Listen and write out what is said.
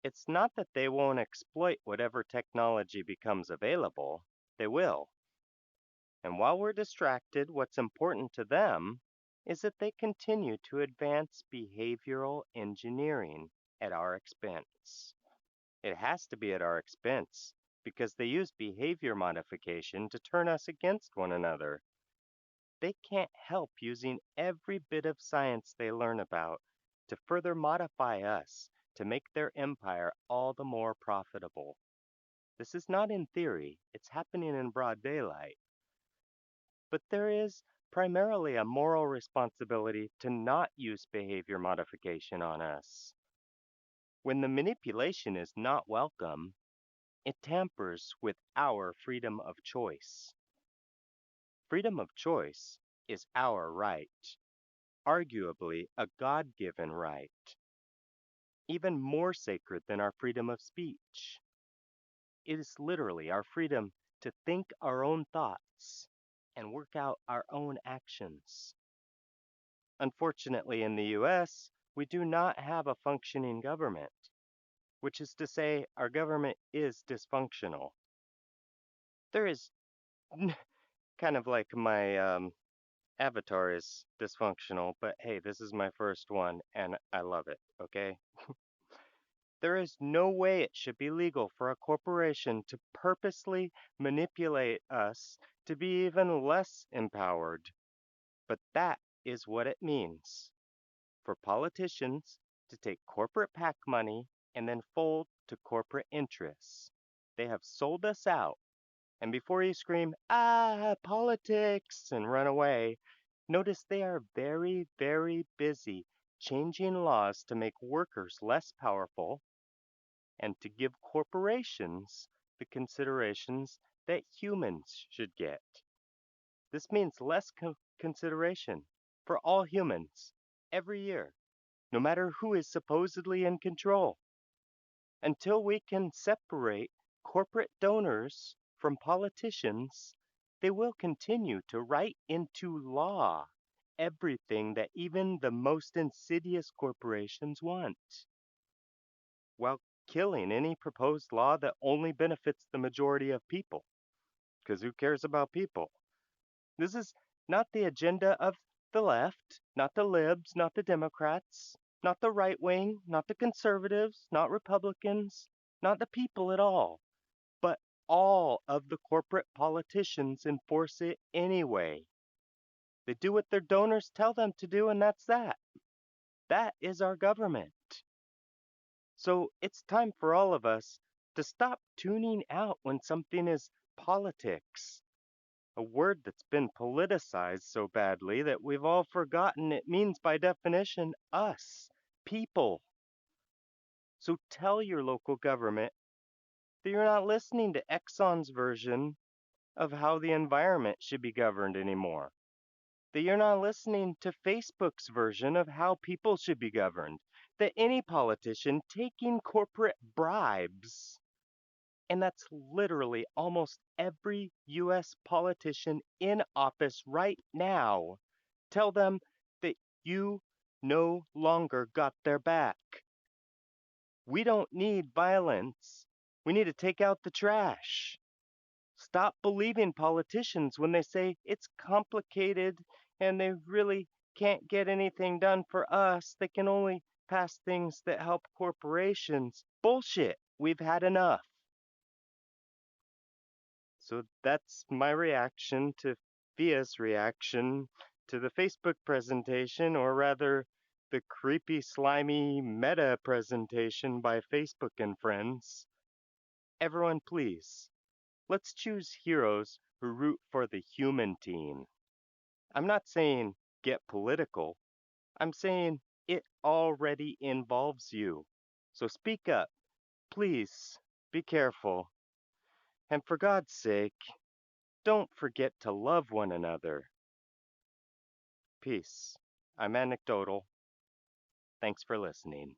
It's not that they won't exploit whatever technology becomes available, they will. And while we're distracted, what's important to them is that they continue to advance behavioral engineering at our expense. It has to be at our expense because they use behavior modification to turn us against one another. They can't help using every bit of science they learn about to further modify us to make their empire all the more profitable. This is not in theory, it's happening in broad daylight. But there is primarily a moral responsibility to not use behavior modification on us. When the manipulation is not welcome, it tampers with our freedom of choice. Freedom of choice is our right, arguably a God given right, even more sacred than our freedom of speech. It is literally our freedom to think our own thoughts and work out our own actions. Unfortunately, in the US, we do not have a functioning government, which is to say, our government is dysfunctional. There is kind of like my avatar is dysfunctional, but hey, this is my first one and I love it, okay? There is no way it should be legal for a corporation to purposely manipulate us to be even less empowered. But that is what it means for politicians to take corporate PAC money and then fold to corporate interests. They have sold us out. And before you scream, politics, and run away, notice they are very, very busy changing laws to make workers less powerful and to give corporations the considerations that humans should get. This means less consideration for all humans every year, no matter who is supposedly in control. Until we can separate corporate donors from politicians, they will continue to write into law everything that even the most insidious corporations want, while killing any proposed law that only benefits the majority of people. Because who cares about people? This is not the agenda of the left, not the libs, not the Democrats, not the right wing, not the conservatives, not Republicans, not the people at all, but all of the corporate politicians enforce it anyway. They do what their donors tell them to do, and that's that. That is our government. So it's time for all of us to stop tuning out when something is politics, a word that's been politicized so badly that we've all forgotten it means by definition us, people. So tell your local government that you're not listening to Exxon's version of how the environment should be governed anymore. That you're not listening to Facebook's version of how people should be governed. That any politician taking corporate bribes, and that's literally almost every US politician in office right now, tell them that you no longer got their back. We don't need violence. We need to take out the trash. Stop believing politicians when they say it's complicated and they really can't get anything done for us. They can only pass things that help corporations. Bullshit. We've had enough. So that's my reaction to PHIA's reaction to the Facebook presentation, or rather, the creepy, slimy meta presentation by Facebook and friends. Everyone, please, let's choose heroes who root for the human team. I'm not saying get political, I'm saying it already involves you. So speak up. Please be careful. And for God's sake, don't forget to love one another. Peace. I'm Anecdotal. Thanks for listening.